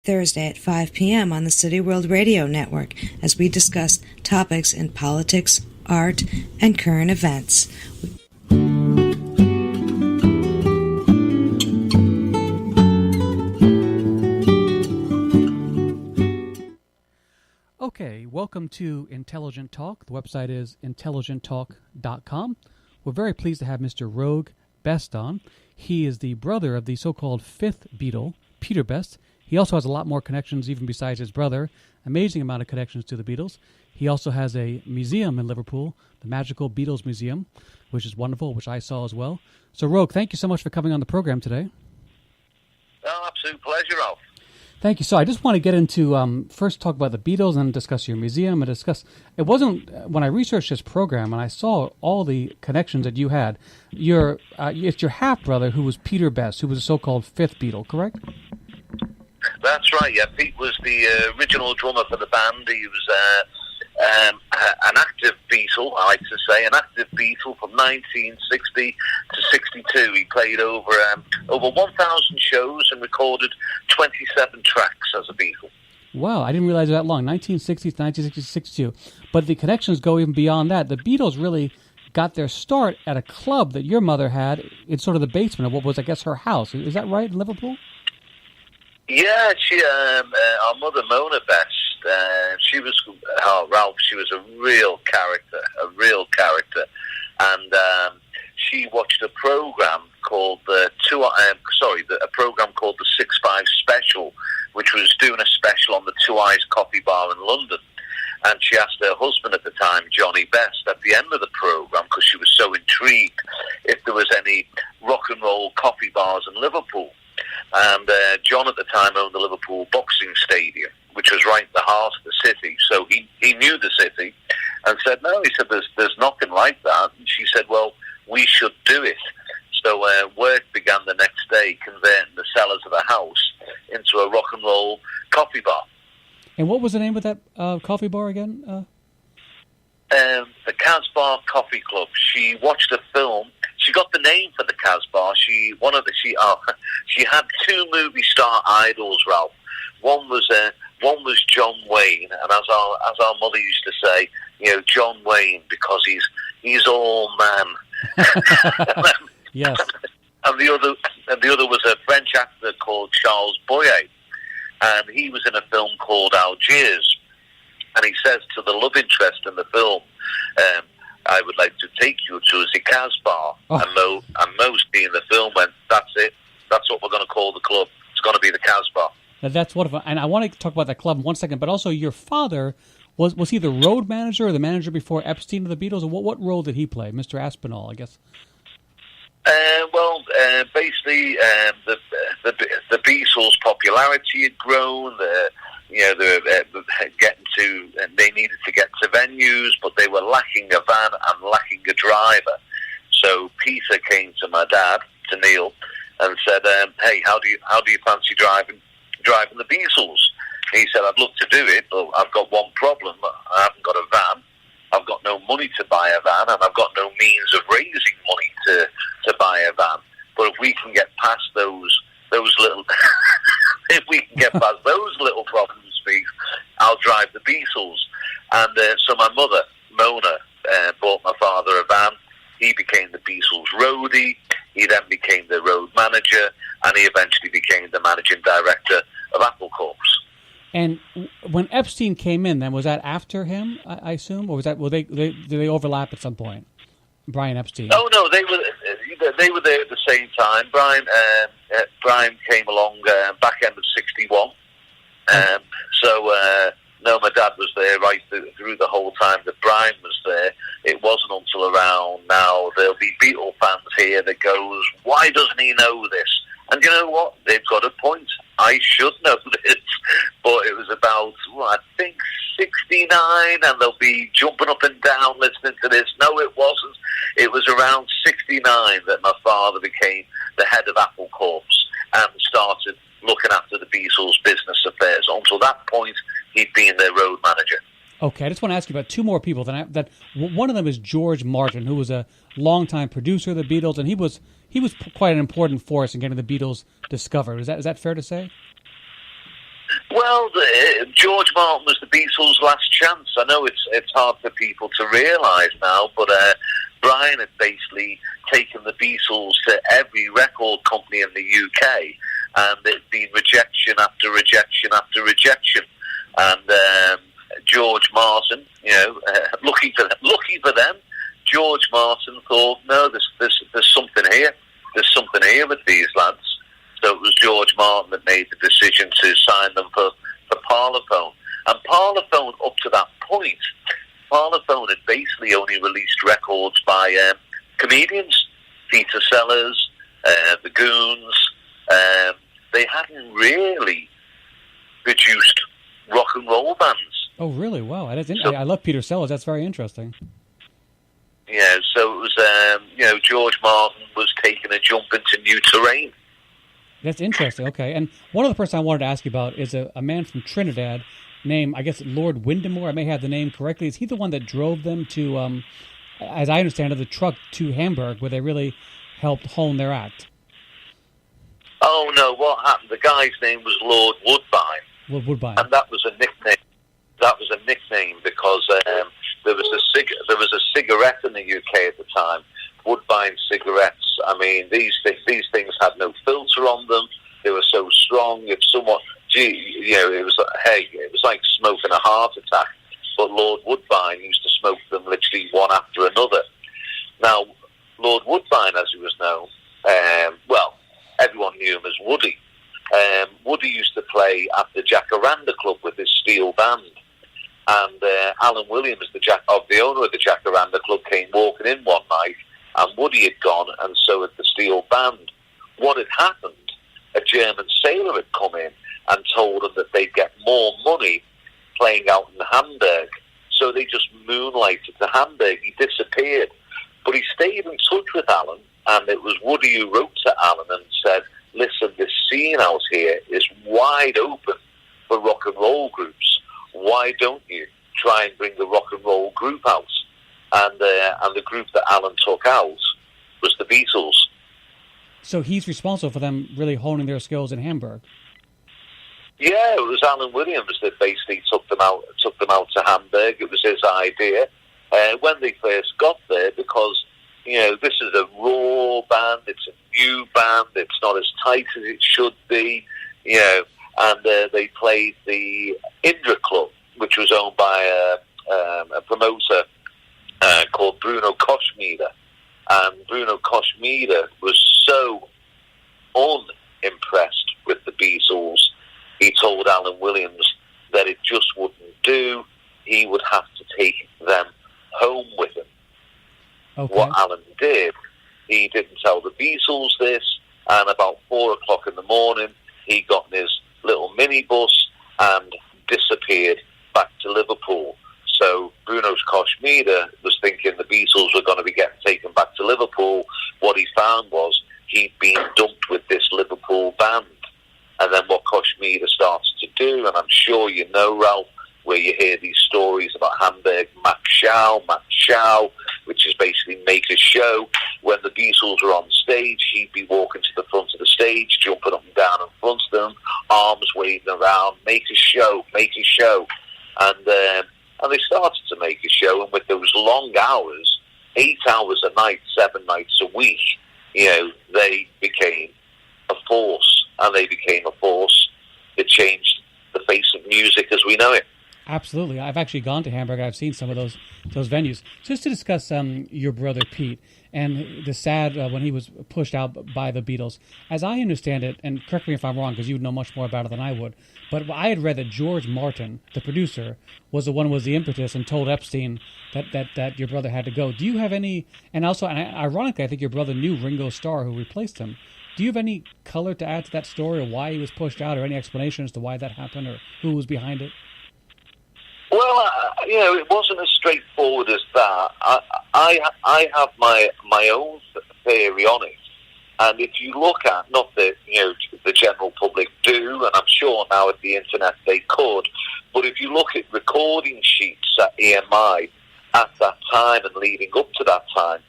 Thursday at 5 p.m. on the City World Radio Network as we discuss topics in politics, art, and current events. Okay, welcome to Intelligent Talk. The website is intelligenttalk.com. We're very pleased to have Mr. Roag Best on. He is the brother of the so-called fifth Beatle, Peter Best. He also has a lot more connections even besides his brother, amazing amount of connections to the Beatles. He also has a museum in Liverpool, the Magical Beatles Museum, which is wonderful, which I saw as well. So, Roag, thank you so much for coming on the program today. Oh, absolute pleasure, Ralph. Thank you. So I just want to get into, first talk about the Beatles and discuss your museum and discuss, it wasn't, when I researched this program and I saw all the connections that you had, it's your half-brother who was Peter Best, who was the so-called fifth Beatle, correct? That's right, yeah. Pete was the original drummer for the band. He was an active Beatle, I like to say, an active Beatle from 1960 to 62. He played over 1,000 shows and recorded 27 tracks as a Beatle. Wow, I didn't realize that long, 1960 to 1962. But the connections go even beyond that. The Beatles really got their start at a club that your mother had in sort of the basement of what was, I guess, her house. Is that right, in Liverpool? Yeah, our mother, Mona Best, she was, Ralph, she was a real character. And she watched a program called a program called the 6-5 Special, which was doing a special on the Two Eyes Coffee Bar in London. And she asked her husband at the time, Johnny Best, at the end of the program, because she was so intrigued, if there was any rock and roll coffee bars in Liverpool. And John at the time owned the Liverpool Boxing Stadium, which was right in the heart of the city. So he knew the city and said, no, he said, there's nothing like that. And she said, well, we should do it. So work began the next day, converting the cellars of the house into a rock and roll coffee bar. And what was the name of that coffee bar again? The Casbah Coffee Club. She watched a film. She got the name for the Casbah. She had two movie star idols, Ralph. One was John Wayne, and as our mother used to say, John Wayne, because he's all man. Yes. And the other was a French actor called Charles Boyer, and he was in a film called Algiers. And he says to the love interest in the film, I would like to take you to the Casbah. Oh. And Mo seeing the film went, that's it. That's what we're going to call the club. It's going to be the Casbah. Now that's wonderful. And I want to talk about that club in 1 second, but also your father, was he the road manager or the manager before Epstein of the Beatles? Or what role did he play? Mr. Aspinall, I guess. Basically, the Beatles' popularity had grown. They needed to get to venues, but they were lacking a van and lacking a driver. So Peter came to my dad, to Neil, and said, "Hey, how do you fancy driving the Beatles?" He said, "I'd love to do it, but I've got one problem. I haven't got a van. I've got no money to buy a van, and I've got no means of raising money to buy a van. But if we can get past those little little problems, please, I'll drive the Beatles." And so my mother, Mona, bought my father a van. He became the Beatles roadie. He then became the road manager, and he eventually became the managing director of Apple Corps. And when Epstein came in, then was that after him, I assume, or was that? Did they overlap at some point? Brian Epstein. Oh no, they were there at the same time. Brian came along back end of '61. No, my dad was there right through the whole time that Brian was there. It wasn't until around now there'll be Beatle fans here that goes, why doesn't he know this? And you know what? They've got a point. I should know this. But it was about, I think, 69, and they'll be jumping up and down listening to this. No, it wasn't. It was around 69 that my father became the head of Apple Corps and started looking after the Beatles' business affairs. Until that point, he'd been their road manager. Okay, I just want to ask you about two more people. That one of them is George Martin, who was a longtime producer of the Beatles, and he was quite an important force in getting the Beatles discovered. Is that fair to say? Well, George Martin was the Beatles' last chance. I know it's hard for people to realise now, but Brian had basically taken the Beatles to every record company in the UK, and it'd been rejection after rejection after rejection. And George Martin, lucky for them, George Martin thought, no, there's something here. There's something here with these lads. So it was George Martin that made the decision to sign them for Parlophone. And Parlophone, up to that point, Parlophone had basically only released records by comedians, Peter Sellers, the Goons. They hadn't really produced rock and roll bands. Oh, really? Wow. I love Peter Sellers. That's very interesting. Yeah, so it was, George Martin was taking a jump into new terrain. That's interesting. Okay. And one other person I wanted to ask you about is a man from Trinidad named, I guess, Lord Windemore. I may have the name correctly. Is he the one that drove them to, as I understand it, the truck to Hamburg, where they really helped hone their act? Oh, no. What happened? The guy's name was Lord Woodbine. Lord Woodbine. And that was a nickname. That was a nickname because there was a cigarette in the UK at the time, Woodbine cigarettes. I mean, these things had no filter on them. They were so strong. If someone, it was like smoking a heart attack. But Lord Woodbine used to smoke them literally one after another. Now, Lord Woodbine, as he was known, everyone knew him as Woody. Woody used to play at the Jacaranda Club with his steel band. And Alan Williams, the owner of the Jacaranda Club, came walking in one night, and Woody had gone, and so had the steel band. What had happened, a German sailor had come in and told them that they'd get more money playing out in Hamburg. So they just moonlighted to Hamburg. He disappeared. But he stayed in touch with Alan, and it was Woody who wrote to Alan and said, listen, this scene out here is wide open for rock and roll groups. Why don't you try and bring the rock and roll group out? And the group that Alan took out was the Beatles. So he's responsible for them really honing their skills in Hamburg. Yeah, it was Alan Williams that basically took them out to Hamburg. It was his idea when they first got there, because this is a raw band. It's a new band. It's not as tight as it should be. And they played the Indra Club, which was owned by a promoter called Bruno Koschmieder. And Bruno Koschmieder was so unimpressed with the Beatles, he told Alan Williams that it just wouldn't do. He would have to take them home with him. Okay. What Alan did, he didn't tell the Beatles this, and about 4 o'clock in the morning, he got in his little minibus and disappeared back to Liverpool. So Bruno Koschmieder was thinking the Beatles were going to be getting taken back to Liverpool. What he found was he'd been dumped with this Liverpool band. And then what Koschmieder started to do, and I'm sure you know, Ralph, where you hear these stories about Hamburg Mac Show, which is basically make a show. When the Beatles were on stage, he'd be walking to the front of the stage, jumping up and down in front of them, arms waving around, make a show. And they started to make a show, and with those long hours, 8 hours a night, 7 nights a week, they became a force. And they became a force that changed the face of music as we know it. Absolutely. I've actually gone to Hamburg. I've seen some of those venues. Just to discuss your brother Pete and the sad when he was pushed out by the Beatles. As I understand it, and correct me if I'm wrong because you would know much more about it than I would, but I had read that George Martin, the producer, was the one who was the impetus and told Epstein that your brother had to go. Do you have any, and ironically, I think your brother knew Ringo Starr, who replaced him. Do you have any color to add to that story, or why he was pushed out, or any explanation as to why that happened, or who was behind it? Well, it wasn't as straightforward as that. I have my own theory on it, and if you look at, not that the general public do, and I'm sure now at the internet they could, but if you look at recording sheets at EMI at that time and leading up to that time,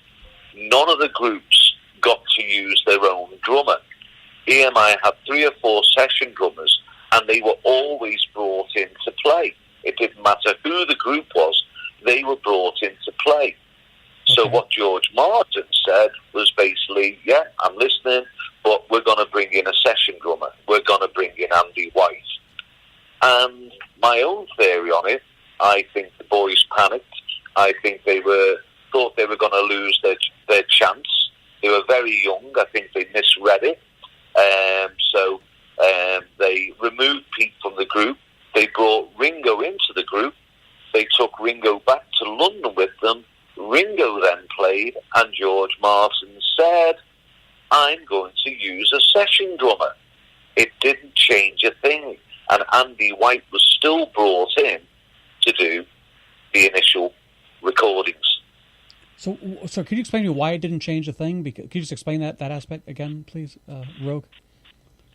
none of the groups got to use their own drummer. EMI had 3 or 4 session drummers, and they were always brought in to play. It didn't matter who the group was, they were brought in to play. So what George Martin said was basically, yeah, I'm listening, but we're going to bring in a session drummer. We're going to bring in Andy White. And my own theory on it, I think the boys panicked. I think they thought they were going to lose their chance. They were very young. I think they misread it. So they removed Pete from the group. They brought Ringo into the group. They took Ringo back to London with them. Ringo then played, and George Martin said, I'm going to use a session drummer. It didn't change a thing. And Andy White was still brought in to do the initial recordings. So can you explain to me why it didn't change a thing? Can you just explain that aspect again, please, Roag?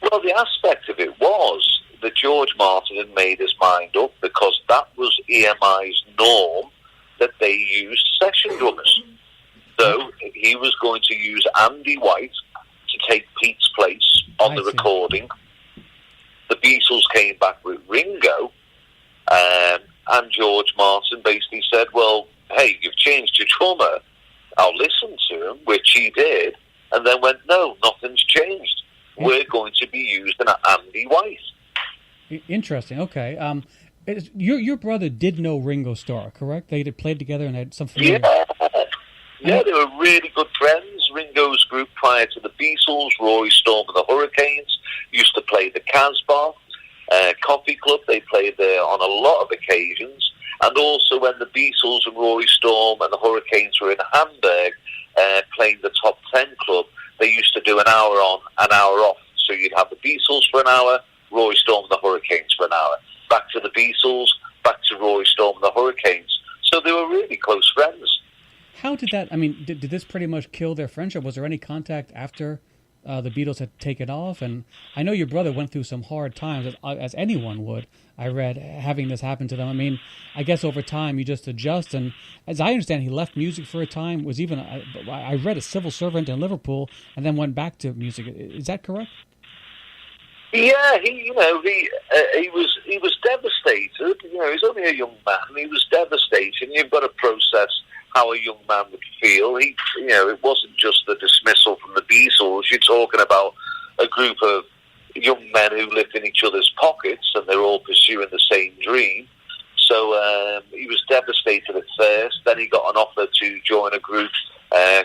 Well, the aspect of it was that George Martin had made his mind up, because that was EMI's norm, that they used session drummers. So he was going to use Andy White to take Pete's place on the recording. The Beatles came back with Ringo, and George Martin basically said, well, hey, you've changed your drummer, I'll listen to him, which he did, and then went, no, nothing's changed. We're going to be using Andy White. Interesting, okay. Your brother did know Ringo Starr, correct? They had played together and had something. Yeah, they were really good friends. Ringo's group prior to the Beatles, Roy Storm and the Hurricanes, used to play the Casbah Coffee Club. They played there on a lot of occasions. And also when the Beatles and Roy Storm and the Hurricanes were in Hamburg playing the Top 10 Club, they used to do an hour on, an hour off. So you'd have the Beatles for an hour, Roy Storm and the Hurricanes for an hour. Back to the Beatles, back to Roy Storm and the Hurricanes. So they were really close friends. How did that, did this pretty much kill their friendship? Was there any contact after the Beatles had taken off? And I know your brother went through some hard times, as anyone would, I read, having this happen to them. I guess over time you just adjust. And as I understand, he left music for a time, was even, I read, a civil servant in Liverpool, and then went back to music. Is that correct? Yeah, he was devastated. He's only a young man. He was devastated. You've got to process how a young man would feel. It wasn't just the dismissal from the Beatles. You're talking about a group of young men who lived in each other's pockets, and they're all pursuing the same dream. So he was devastated at first. Then he got an offer to join a group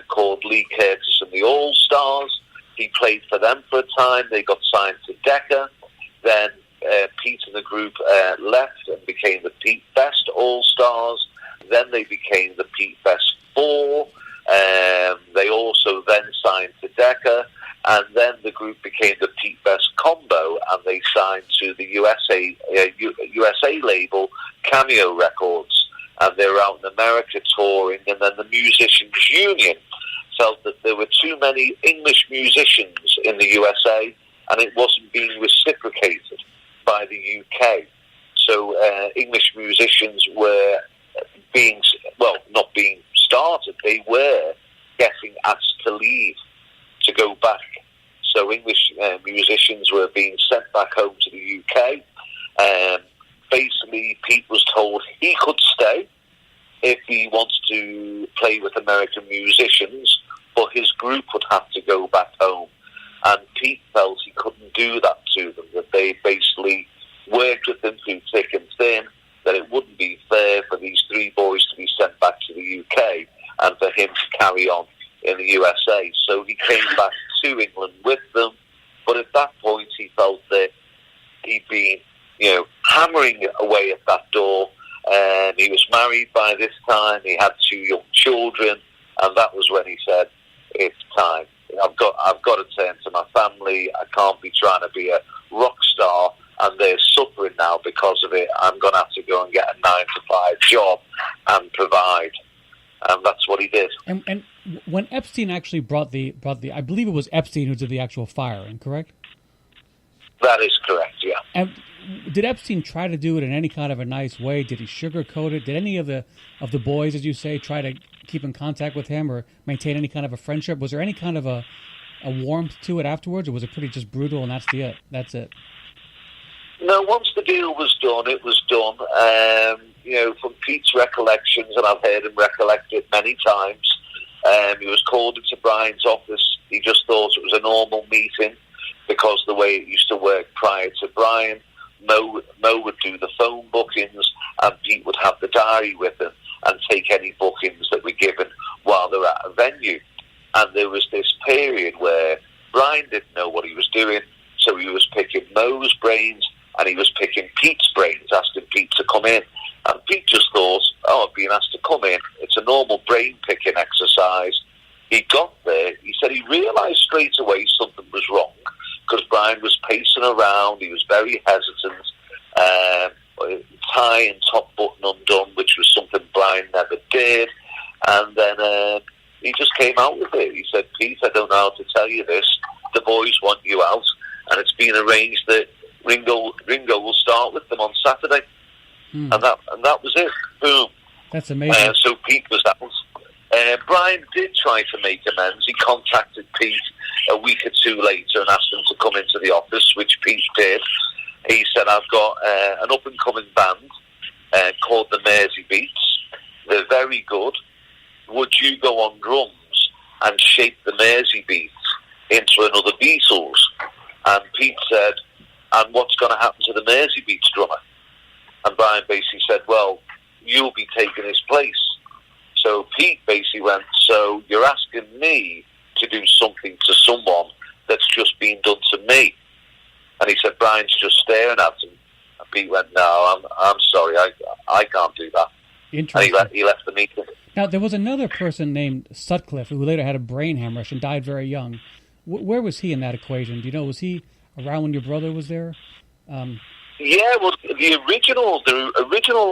called Lee Curtis and the All Stars. He played for them for a time. They got signed to Decca. Then Pete and the group left and became the Pete Best All Stars. Then they became the Pete Best 4. They also then signed to Decca. And then the group became the Pete Best Combo, and they signed to the USA label Cameo Records. And they were out in America touring. And then the Musicians Union felt that there were too many English musicians in the USA, and it wasn't being reciprocated by the UK. So English musicians were not being started. They were getting asked to leave, to go back. So English musicians were being sent back home to the UK. Basically, Pete was told he could stay if he wants to play with American musicians, but his group would have to go back home. And Pete felt he couldn't do that to them, that they basically worked with him through thick and thin, that it wouldn't be fair for these three boys to be sent back to the UK and for him to carry on in the USA. So he came back to England with them, but at that point he felt that he'd been, hammering away at that door. And he was married by this time. He had 2 young children, and that was when he said, "It's time. I've got to turn to my family. I can't be trying to be a rock star, and they're suffering now because of it. I'm going to have to go and get a 9-to-5 job and provide." And that's what he did. And when Epstein actually brought the, I believe it was Epstein who did the actual firing, correct? That is correct, yeah. And did Epstein try to do it in any kind of a nice way? Did he sugarcoat it? Did any of the boys, as you say, try to keep in contact with him or maintain any kind of a friendship? Was there any kind of a warmth to it afterwards, or was it pretty just brutal and that's it? No, No, once the deal was done, it was done. From Pete's recollections, and I've heard him recollect it many times, he was called into Brian's office. He just thought it was a normal meeting because the way it used to work prior to Brian, Mo would do the phone bookings and Pete would have the diary with him and take any bookings that were given while they're at a venue. And there was this period where Brian didn't know what he was doing, so he was picking Mo's brains and he was picking Pete's brains, asking Pete to come in. And Pete just thought, I've been asked to come in. It's a normal brain-picking exercise. He got there. He said he realised straight away something was wrong because Brian was pacing around. He was very hesitant. Tie and top button undone, which was something Brian never did. And then he just came out with it. He said, Pete, I don't know how to tell you this. The boys want you out. And it's been arranged that Ringo will start with them on Saturday. And that was it. Boom. That's amazing. So Pete was out. Brian did try to make amends. He contacted Pete a week or two later and asked him to come into the office, which Pete did. He said, I've got an up-and-coming band called the Mersey Beats. They're very good. Would you go on drums and shape the Mersey Beats into another Beatles? And Pete said, and what's going to happen to the Mersey Beats drummer? And Brian basically said, well, you'll be taking his place. So Pete basically went, so you're asking me to do something to someone that's just been done to me? And he said, Brian's just staring at him. And Pete went, no, I'm sorry, I can't do that. Interesting. And he left the meeting. Now, there was another person named Sutcliffe who later had a brain hemorrhage and died very young. Where was he in that equation? Do you know, was he around when your brother was there? Yeah, well, the original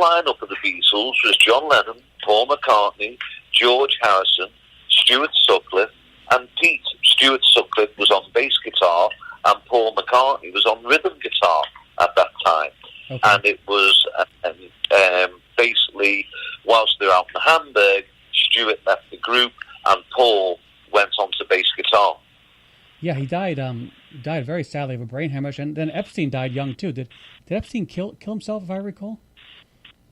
lineup of the Beatles was John Lennon, Paul McCartney, George Harrison, Stuart Sutcliffe, and Pete. Stuart Sutcliffe was on bass guitar, and Paul McCartney was on rhythm guitar at that time. Okay. And it was basically, whilst they're out in Hamburg, Stuart left the group, and Paul went on to bass guitar. Yeah, he died very sadly of a brain hemorrhage, and then Epstein died young too. Did Epstein kill himself, if I recall?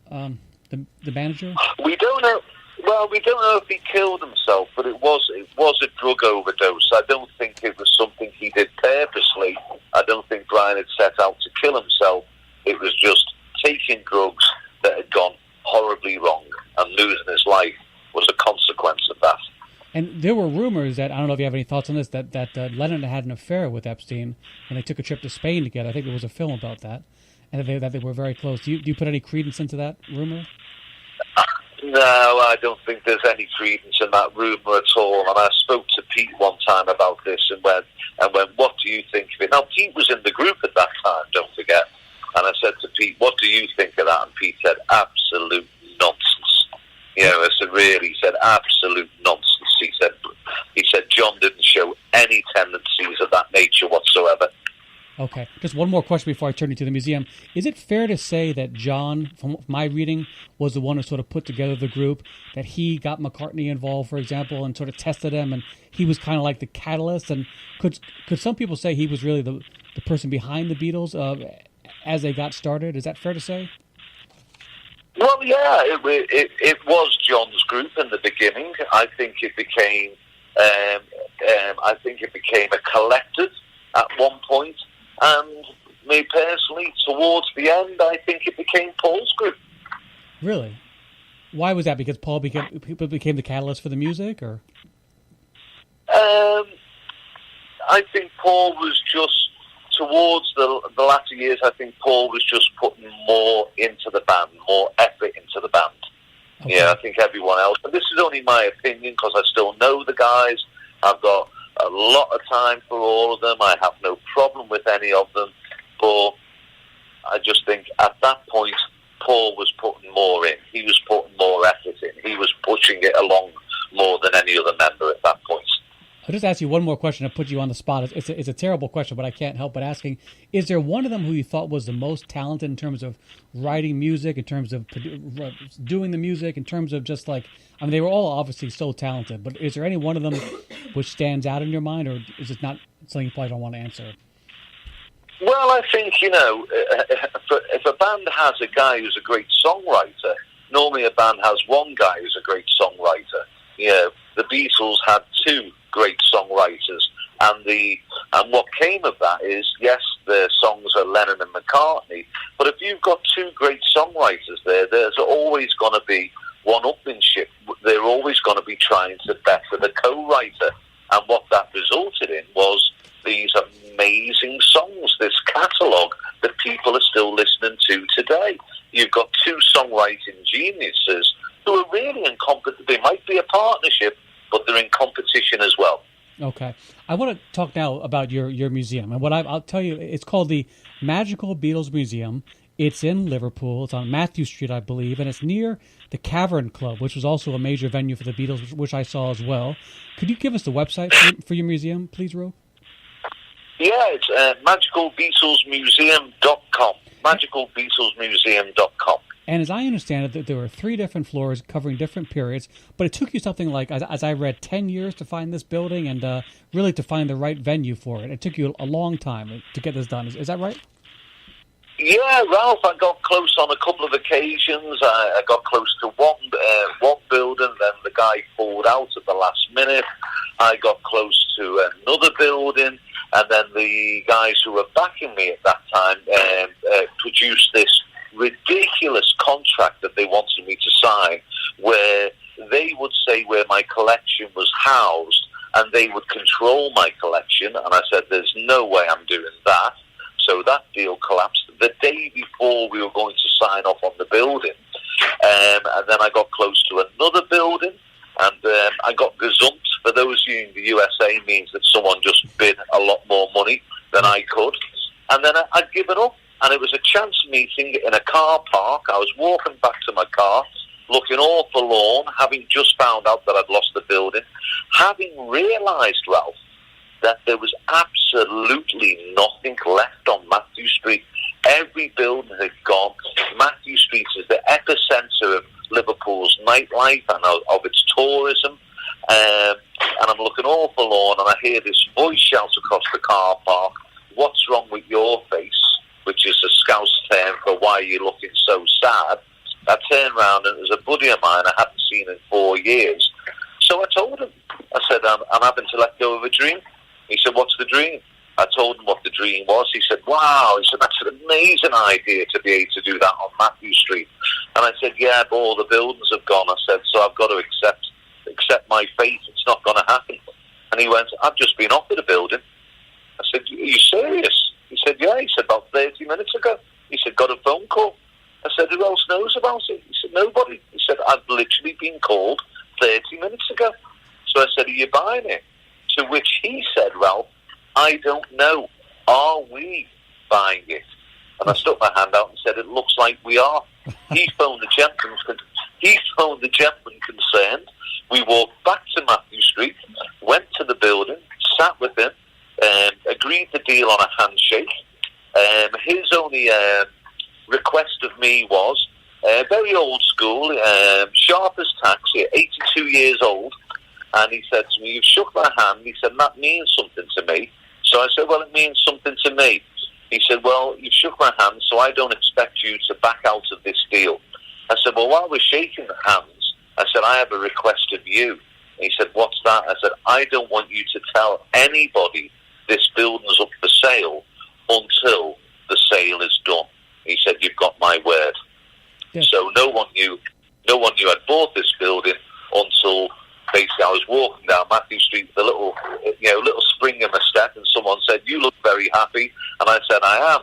The manager? We don't know. Well, we don't know if he killed himself, but it was a drug overdose. I don't think it was something he did purposely. I don't think Brian had set out to kill himself. It was just taking drugs that had gone horribly wrong, and losing his life was a consequence of that. And there were rumors that, I don't know if you have any thoughts on this, that Lennon had an affair with Epstein, and they took a trip to Spain together. I think there was a film about that, and that they were very close. Do you put any credence into that rumor? No, I don't think there's any credence in that rumor at all. And I spoke to Pete one time about this and went, what do you think of it? Now, Pete was in the group at that time, don't forget. And I said to Pete, what do you think of that? And Pete said, absolute nonsense. I said, really? He said, absolute nonsense. He said John didn't show any tendencies of that nature whatsoever. Okay. Just one more question before I turn you to the museum. Is it fair to say that John, from my reading, was the one who sort of put together the group, that he got McCartney involved, for example, and sort of tested him, and he was kind of like the catalyst? And could some people say he was really the person behind the Beatles as they got started? Is that fair to say? Well, yeah, it was John's group in the beginning. I think it became a collective at one point, and me personally, towards the end, I think it became Paul's group. Really? Why was that? Because Paul became the catalyst for the music, or? I think Paul was just, towards the latter years, I think Paul was just putting more into the band, more effort into the band. Okay. Yeah, I think everyone else, and this is only my opinion because I still know the guys. I've got a lot of time for all of them. I have no problem with any of them, but I just think at that point, Paul was putting more in. He was putting more effort in. He was pushing it along more than any other member at that point. I'll just ask you one more question to put you on the spot. It's a terrible question, but I can't help but asking, is there one of them who you thought was the most talented in terms of writing music, in terms of doing the music, in terms of just like, I mean, they were all obviously so talented, but is there any one of them which stands out in your mind, or is it not something you probably don't want to answer? Well, I think, if a band has a guy who's a great songwriter, normally a band has one guy who's a great songwriter. The Beatles had two great songwriters, and what came of that is, yes, the songs are Lennon and McCartney, but if you've got two great songwriters there's always going to be one-upmanship. They're always going to be trying to better the co-writer, and what that resulted in was these amazing songs, this catalogue that people are still listening to today. You've got two songwriting geniuses who are really in competition. They might be a partnership, but they're in competition as well. Okay. I want to talk now about your museum. And I'll tell you, it's called the Magical Beatles Museum. It's in Liverpool. It's on Matthew Street, I believe, and it's near the Cavern Club, which was also a major venue for the Beatles, which I saw as well. Could you give us the website for your museum, please, Roag? Yeah, it's magicalbeatlesmuseum.com. magicalbeatlesmuseum.com. And as I understand it, there were 3 different floors covering different periods, but it took you something like, as I read, 10 years to find this building and really to find the right venue for it. It took you a long time to get this done. Is that right? Yeah, Ralph, I got close on a couple of occasions. I got close to one building, then the guy pulled out at the last minute. I got close to another building, and then the guys who were backing me at that time produced this ridiculous contract that they wanted me to sign, where they would say where my collection was housed, and they would control my collection. And I said, there's no way I'm doing that. So that deal collapsed the day before we were going to sign off on the building. And then I got close to another building, and I got gazumped. For those of you in the USA, means that someone just bid a lot more money than I could. And then I'd given up, and it was a chance meeting in a car park. I was walking back to my car, looking all forlorn, having just found out that I'd lost the building, having realised, Ralph, that there was absolutely nothing left on Matthew Street. Every building had gone. Matthew Street is the epicentre of Liverpool's nightlife and of its tourism. And I'm looking all forlorn, and I hear this voice shout across the car park, "What's wrong with your face?" which is a Scouse term for "why are you looking so sad?" I turned round, and it was a buddy of mine I hadn't seen in 4 years. So I told him, I said, I'm having to let go of a dream. He said, "What's the dream?" I told him what the dream was. He said, "Wow." He said, "That's an amazing idea to be able to do that on Matthew Street." And I said, "Yeah, but all the buildings have gone." I said, "So I've got to accept my fate. It's not going to happen." And he went, "I've just been offered a building." I said, "Are you serious?" He said, "Yeah." He said, "About 30 minutes ago." He said, "Got a phone call." I said, "Who else knows about it?" He said, "Nobody." He said, "I've literally been called 30 minutes ago." So I said, "Are you buying it?" To which he said, "Ralph, I don't know. Are we buying it?" And I stuck my hand out and said, "It looks like we are." He phoned the gentleman concerned. We walked back to Matthew Street, went to the building, sat with him, agreed the deal on a handshake. His only request of me was very old school, sharp as taxi, 82 years old. And he said to me, "You've shook my hand." He said, "That means something to me." So I said, "Well, it means something to me." He said, "Well, you've shook my hand, so I don't expect you to back out of this deal." I said, "Well, while we're shaking hands," I said, "I have a request of you." And he said, "What's that?" I said, "I don't want you to tell anybody this building's up for sale until the sale is done." He said, "You've got my word." Yes. So no one knew I'd bought this building until basically I was walking down Matthew Street with a little spring in my step, and someone said, "You look very happy." And I said, "I am.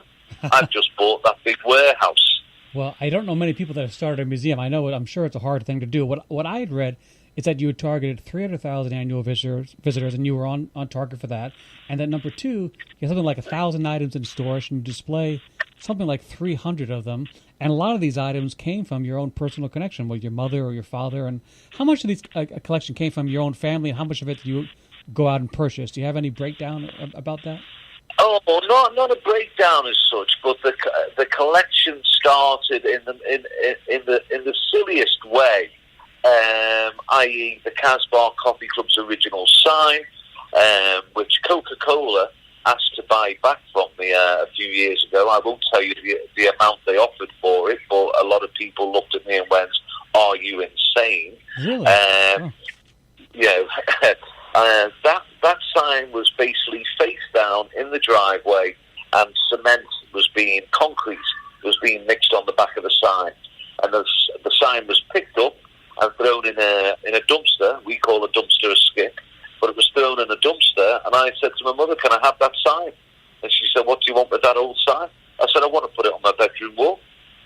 I've just bought that big warehouse." Well, I don't know many people that have started a museum. I'm sure it's a hard thing to do. What I had read is that you had targeted 300,000 annual visitors, and you were on target for that. And then number 2, you have something like 1,000 items in storage, and you display something like 300 of them. And a lot of these items came from your own personal connection with your mother or your father. And how much of these collection came from your own family, and how much of it do you go out and purchase? Do you have any breakdown about that? Oh, not a breakdown as such, but the collection started in the silliest way, i.e. the Casbah Coffee Club's original sign, which Coca-Cola asked to buy back from me a few years ago. I won't tell you the amount they offered for it, but a lot of people looked at me and went, "Are you insane?" Really? You know, that sign was basically face down in the driveway, and concrete was being mixed on the back of the sign, and the sign was picked up and thrown in a dumpster. We call a dumpster a skip, but it was thrown in a dumpster. And I said to my mother, "Can I have that sign?" And she said, "What do you want with that old sign?" I said, "I want to put it on my bedroom wall."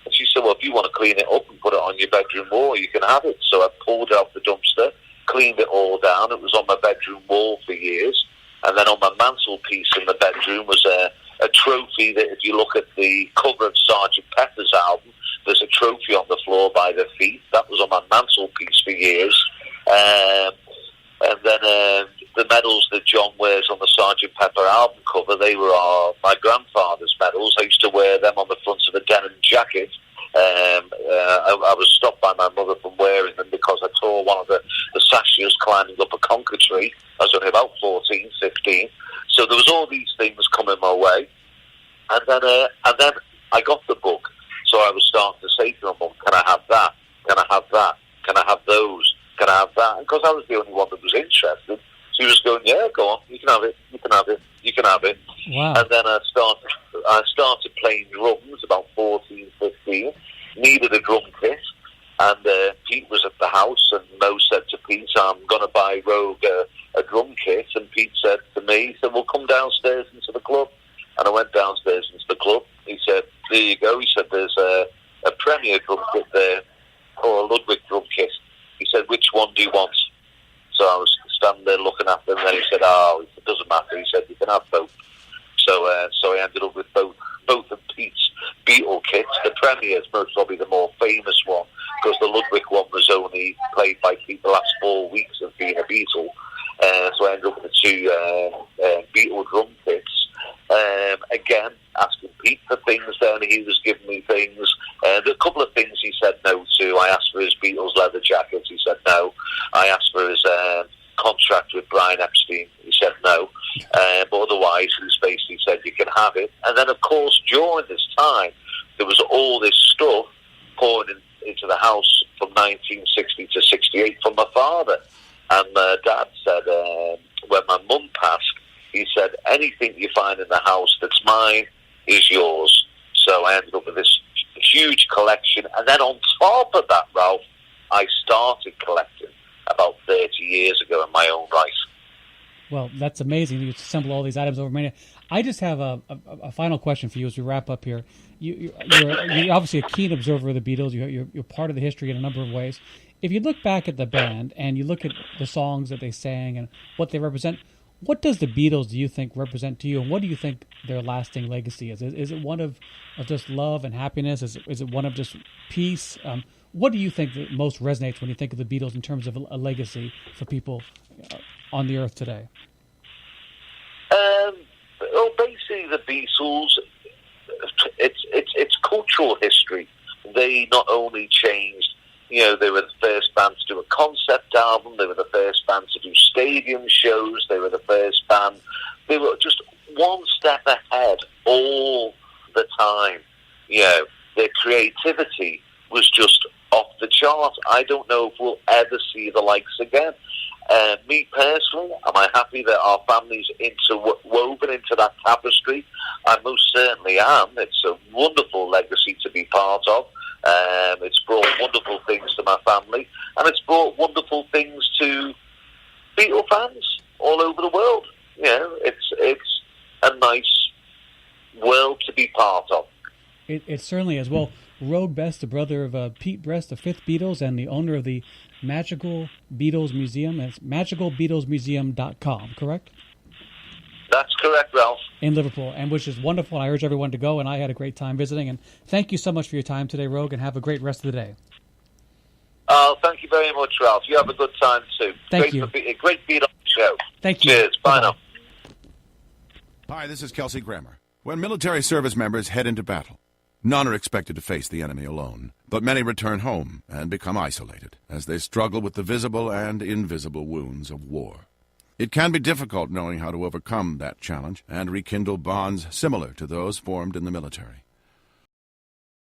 And she said, "Well, if you want to clean it up and put it on your bedroom wall, you can have it." So I pulled it out the dumpster, cleaned it all down. It was on my bedroom wall for years. And then on my mantelpiece in the bedroom was a trophy that, if you look at the cover of Sergeant Pepper's album, there's a trophy on the floor by their feet. That was on my mantelpiece for years. And then the medals that John wears on the Sergeant Pepper album cover, they were my grandfather's medals. I used to wear them on the front of a denim jacket. I was stopped by my mother from wearing them because I tore one of the sashes climbing up a conker tree. I was only about 14, 15. So there was all these things coming my way. And then I got the book. So I was starting to say to my mum, "Can I have that? Can I have that? Can I have those? Can I have that?" Because I was the only one that was interested. She was going, "Yeah, go on, you can have it, you can have it, you can have it." Wow. And then I started playing drums about 14, 15. Needed a drum kit, and Pete was at the house, and Mo said to Pete, "I'm going to buy Roag a drum kit." And Pete said to me, he said, "Well, come downstairs into the club." And I went downstairs into the club. He said, "There you go." He said, "There's a Premier drum kit there, or a Ludwig drum kit." He said, "Which one do you want?" So I was standing there looking at them, and then he said, "Oh, it doesn't matter." He said, "You can have both." So I ended up with both of Pete's Beatle kits. The Premier is most probably the more famous one, because the Ludwig one was only played by Pete the last 4 weeks of being a Beatle. So I ended up with the two Beatle drum kits. Again, asking Pete for things, then he was giving me things. A couple of things he said no to. I asked for his Beatles leather jacket. He said no. I asked for his contract with Brian Epstein. He said no. But otherwise, he basically said, "You can have it." And then, of course, during this time, there was all this stuff pouring into the house from 1960 to 68 from my father. And Dad said, when my mum passed, he said, "Anything you find in the house that's mine is yours." So I ended up with this huge collection. And then on top of that, Ralph, I started collecting about 30 years ago in my own right. Well, that's amazing. You assemble all these items over many. I just have a final question for you as we wrap up here. You're obviously a keen observer of the Beatles. You're part of the history in a number of ways. If you look back at the band and you look at the songs that they sang and what they represent, what does the Beatles, do you think, represent to you, and what do you think their lasting legacy is? Is it one of just love and happiness? Is it one of just peace? What do you think that most resonates when you think of the Beatles in terms of a legacy for people on the earth today? Well, basically, the Beatles, it's cultural history. They not only changed, they were the first band to do a concept album. They were the first band to do stadium shows. They were the first band. They were just one step ahead all the time. Their creativity was just off the chart. I don't know if we'll ever see the likes again. Me personally, am I happy that our family's woven into that tapestry? I most certainly am. It's a wonderful legacy to be part of. It's brought wonderful things to my family, and it's brought wonderful things to Beatle fans all over the world. It's a nice world to be part of. It certainly is. Well, Roag Best, the brother of Pete Best, the fifth Beatles, and the owner of the Magical Beatles Museum. It's magicalbeatlesmuseum.com, correct? That's correct, Ralph. In Liverpool, and which is wonderful. I urge everyone to go, and I had a great time visiting. And thank you so much for your time today, Roag, and have a great rest of the day. Thank you very much, Ralph. You have a good time, too. Thank you. A great beat on the show. Thank you. Cheers. Bye now. Hi, this is Kelsey Grammer. When military service members head into battle, none are expected to face the enemy alone, but many return home and become isolated as they struggle with the visible and invisible wounds of war. It can be difficult knowing how to overcome that challenge and rekindle bonds similar to those formed in the military.